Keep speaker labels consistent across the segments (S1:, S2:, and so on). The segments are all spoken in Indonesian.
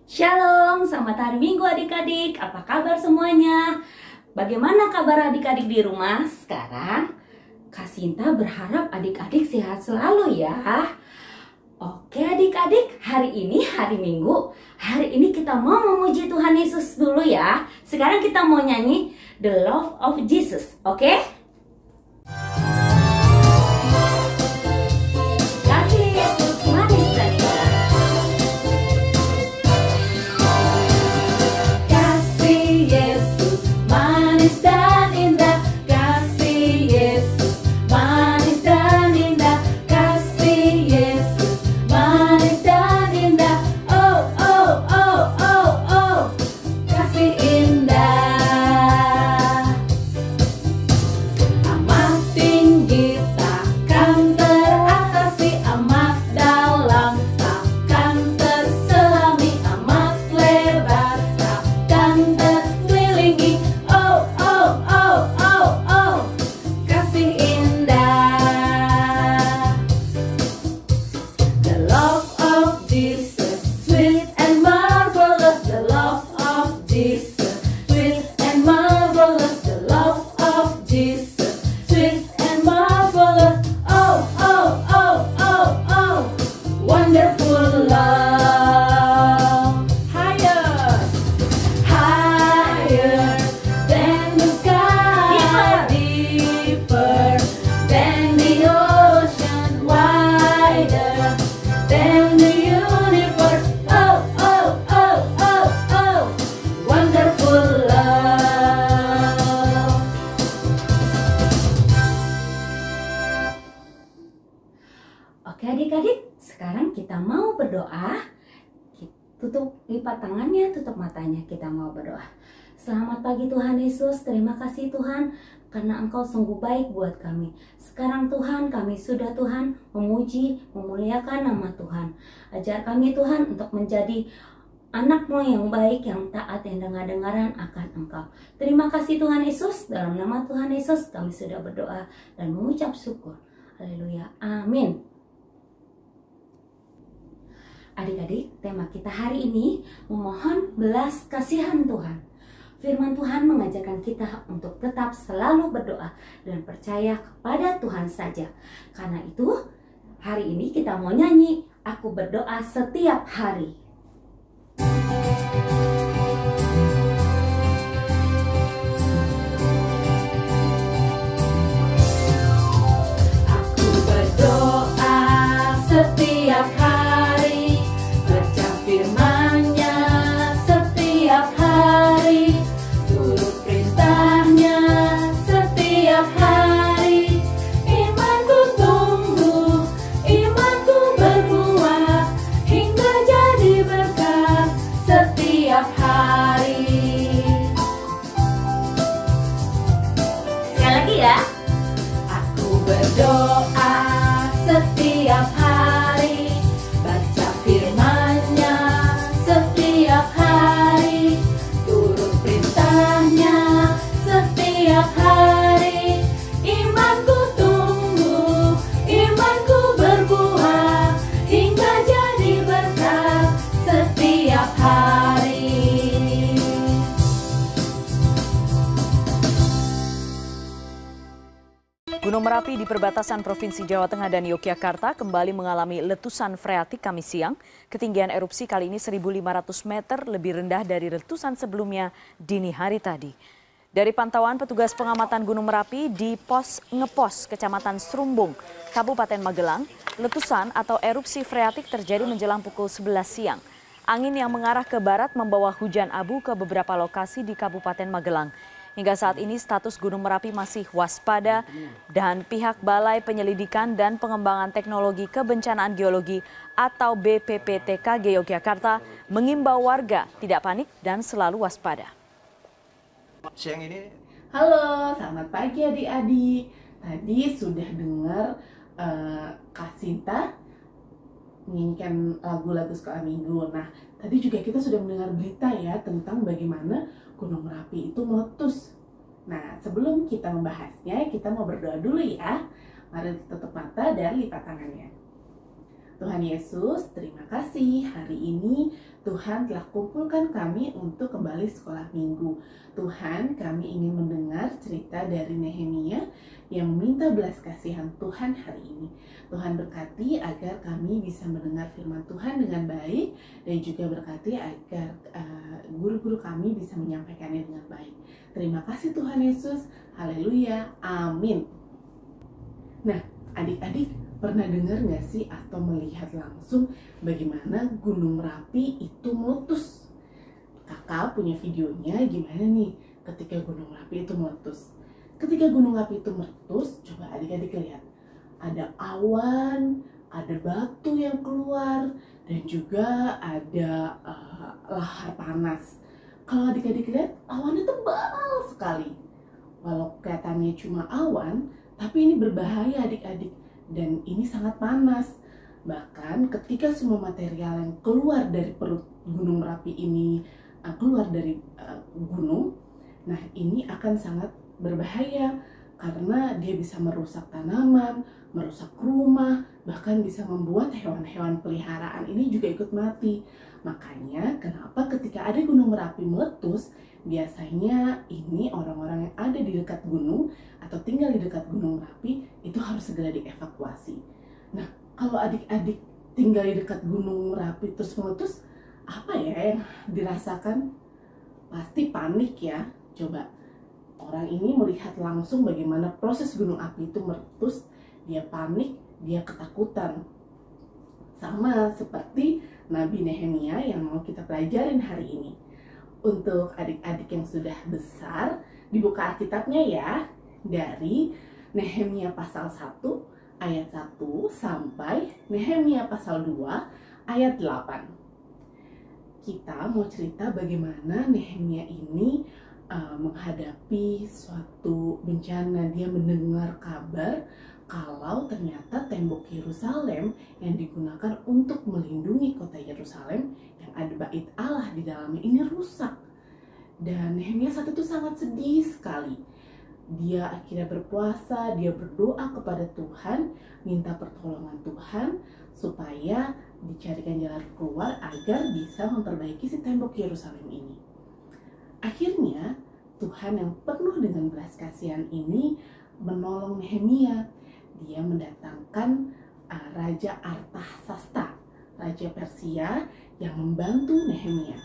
S1: Shalom, selamat hari Minggu adik-adik. Apa kabar semuanya? Bagaimana kabar adik-adik di rumah sekarang? Kak Sinta berharap adik-adik sehat selalu ya. Oke adik-adik, hari ini hari Minggu. Hari ini kita mau memuji Tuhan Yesus dulu ya. Sekarang kita mau nyanyi The Love of Jesus, oke? Oke adik-adik, sekarang kita mau berdoa. Tutup lipat tangannya, tutup matanya, kita mau berdoa. Selamat pagi Tuhan Yesus, terima kasih Tuhan karena Engkau sungguh baik buat kami. Sekarang Tuhan, kami sudah Tuhan memuji, memuliakan nama Tuhan. Ajar kami Tuhan untuk menjadi anak-Mu yang baik, yang taat, yang dengar-dengaran akan Engkau. Terima kasih Tuhan Yesus, dalam nama Tuhan Yesus kami sudah berdoa dan mengucap syukur. Haleluya, amin. Adik-adik, tema kita hari ini memohon belas kasihan Tuhan. Firman Tuhan mengajarkan kita untuk tetap selalu berdoa dan percaya kepada Tuhan saja. Karena itu, hari ini kita mau nyanyi, Aku Berdoa Setiap Hari. Aku berdoa setiap hari, baca firman-Nya setiap hari, turut perintah-Nya setiap hari. Imanku tumbuh, imanku berbuah, hingga jadi berkat setiap hari. Sekali lagi ya. Aku berdoa setiap hari, baca firman-Nya setiap hari, turut perintah-Nya setiap hari. Imanku tumbuh, imanku berbuah, hingga jadi berkat setiap hari.
S2: Gunung Merapi di perbatasan Provinsi Jawa Tengah dan Yogyakarta kembali mengalami letusan freatik Kamis siang. Ketinggian erupsi kali ini 1.500 meter, lebih rendah dari letusan sebelumnya dini hari tadi. Dari pantauan petugas pengamatan Gunung Merapi di Pos Ngepos, Kecamatan Serumbung, Kabupaten Magelang, letusan atau erupsi freatik terjadi menjelang pukul 11 siang. Angin yang mengarah ke barat membawa hujan abu ke beberapa lokasi di Kabupaten Magelang. Hingga saat ini status Gunung Merapi masih waspada dan pihak Balai Penyelidikan dan Pengembangan Teknologi Kebencanaan Geologi atau BPPTKG Yogyakarta mengimbau warga tidak panik dan selalu waspada.
S3: Siang ini.
S4: Halo, selamat pagi adik-adik. Tadi sudah dengar Kak Sinta menyanyikan lagu-lagu sekolah minggu. Nah, tadi juga kita sudah mendengar berita ya tentang bagaimana Gunung Merapi itu meletus. Nah, sebelum kita membahasnya, kita mau berdoa dulu ya. Mari tutup mata dan lipat tangannya. Tuhan Yesus, terima kasih hari ini Tuhan telah kumpulkan kami untuk kembali sekolah minggu. Tuhan, kami ingin mendengar cerita dari Nehemia yang minta belas kasihan Tuhan hari ini. Tuhan berkati agar kami bisa mendengar firman Tuhan dengan baik, dan juga berkati agar guru-guru kami bisa menyampaikannya dengan baik. Terima kasih Tuhan Yesus, haleluya, amin. Nah, adik-adik pernah dengar nggak sih atau melihat langsung bagaimana Gunung Merapi itu meletus? Kakak punya videonya gimana nih ketika Gunung Merapi itu meletus. Ketika Gunung Merapi itu meletus, coba adik-adik lihat. Ada awan, ada batu yang keluar, dan juga ada lahar panas. Kalau adik-adik lihat, awannya tebal sekali. Walau kelihatannya cuma awan, tapi ini berbahaya adik-adik. Dan ini sangat panas. Bahkan ketika semua material yang keluar dari perut Gunung Merapi ini keluar dari gunung, nah ini akan sangat berbahaya karena dia bisa merusak tanaman, merusak rumah, bahkan bisa membuat hewan-hewan peliharaan ini juga ikut mati. Makanya kenapa ketika ada Gunung Merapi meletus, biasanya ini orang-orang yang ada di dekat gunung atau tinggal di dekat Gunung Merapi itu harus segera dievakuasi. Nah, kalau adik-adik tinggal di dekat Gunung Merapi terus meletus, apa ya yang dirasakan? Pasti panik ya. Coba, orang ini melihat langsung bagaimana proses gunung api itu meletus, dia panik, dia ketakutan. Sama seperti Nabi Nehemia yang mau kita pelajarin hari ini. Untuk adik-adik yang sudah besar, dibuka Alkitabnya ya, dari Nehemia pasal 1 ayat 1 sampai Nehemia pasal 2 ayat 8. Kita mau cerita bagaimana Nehemia ini menghadapi suatu bencana. Dia mendengar kabar kalau ternyata tembok Yerusalem yang digunakan untuk melindungi kota Yerusalem yang ada bait Allah di dalamnya ini rusak. Dan Nehemia saat itu sangat sedih sekali. Dia akhirnya berpuasa, dia berdoa kepada Tuhan, minta pertolongan Tuhan supaya dicarikan jalan keluar agar bisa memperbaiki si tembok Yerusalem ini. Akhirnya Tuhan yang penuh dengan belas kasihan ini menolong Nehemia. Dia mendatangkan Raja Artasasta, Raja Persia yang membantu Nehemia.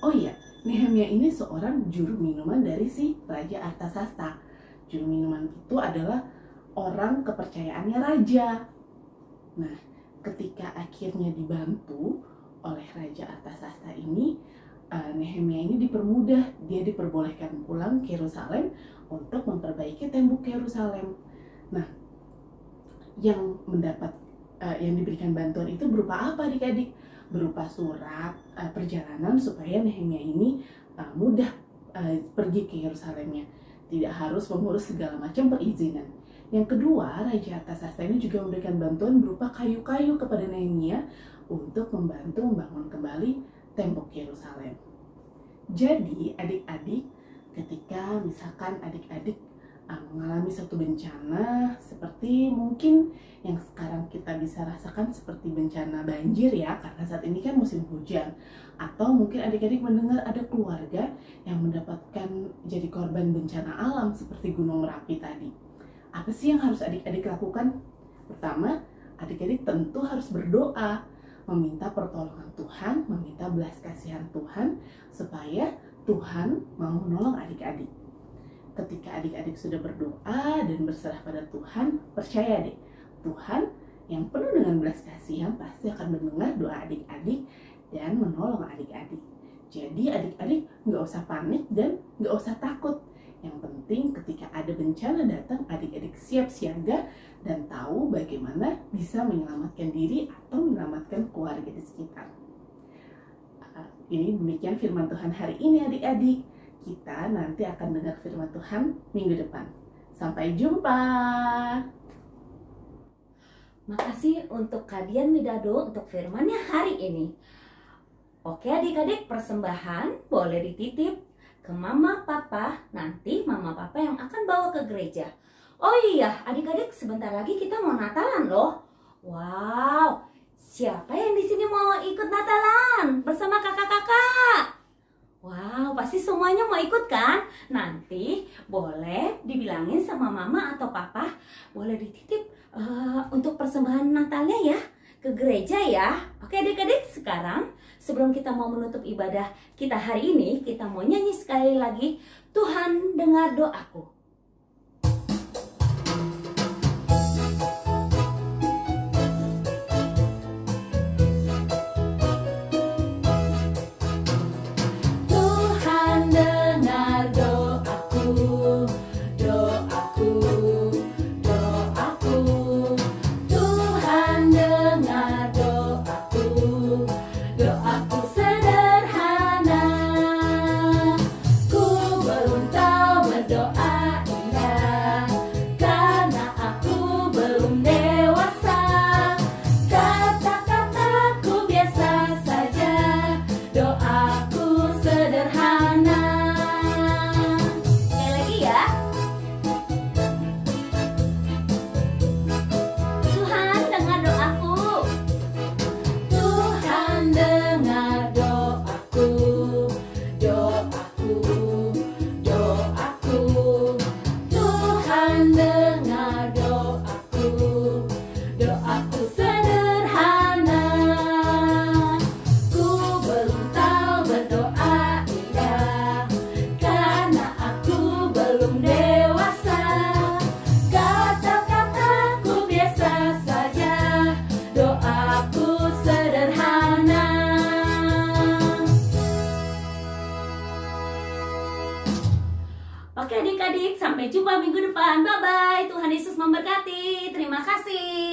S4: Oh iya, Nehemia ini seorang juru minuman dari si Raja Artasasta. Juru minuman itu adalah orang kepercayaannya raja. Nah, ketika akhirnya dibantu oleh Raja Artasasta ini, Nehemia ini dipermudah, dia diperbolehkan pulang ke Yerusalem untuk memperbaiki tembok Yerusalem. Nah, yang diberikan bantuan itu berupa apa adik-adik? Berupa surat perjalanan supaya Nehemia ini mudah pergi ke Yerusalemnya, tidak harus mengurus segala macam perizinan. Yang kedua, Raja Artasasta ini juga memberikan bantuan berupa kayu-kayu kepada Nehemia untuk membantu membangun kembali tembok Yerusalem. Jadi adik-adik, ketika misalkan adik-adik mengalami satu bencana seperti mungkin yang sekarang kita bisa rasakan seperti bencana banjir ya, karena saat ini kan musim hujan, atau mungkin adik-adik mendengar ada keluarga yang mendapatkan jadi korban bencana alam seperti Gunung Merapi tadi. Apa sih yang harus adik-adik lakukan? Pertama, adik-adik tentu harus berdoa, meminta pertolongan Tuhan, meminta belas kasihan Tuhan supaya Tuhan mau menolong adik-adik. Ketika adik-adik sudah berdoa dan berserah pada Tuhan, percaya deh, Tuhan yang penuh dengan belas kasihan pasti akan mendengar doa adik-adik dan menolong adik-adik. Jadi adik-adik nggak usah panik dan nggak usah takut. Yang penting ketika ada bencana datang, adik-adik siap siaga dan tahu bagaimana bisa menyelamatkan diri atau menyelamatkan keluarga di sekitar. Ini demikian firman Tuhan hari ini adik-adik. Kita nanti akan dengar firman Tuhan minggu depan. Sampai jumpa.
S1: Makasih untuk Kak Dian Widado untuk firmannya hari ini. Oke adik-adik, persembahan boleh dititip ke mama papa, nanti mama papa yang akan bawa ke gereja. Oh iya, adik-adik sebentar lagi kita mau Natalan loh. Wow, Siapa yang di sini mau ikut Natalan bersama kakak-kakak? Wow, pasti semuanya mau ikut kan? Nanti boleh dibilangin sama mama atau papa, boleh dititip untuk persembahan Natalnya ya ke gereja ya. Oke adik-adik, sekarang sebelum kita mau menutup ibadah kita hari ini, kita mau nyanyi sekali lagi, Tuhan dengar doaku. Oke adik-adik, sampai jumpa minggu depan. Bye-bye. Tuhan Yesus memberkati. Terima kasih.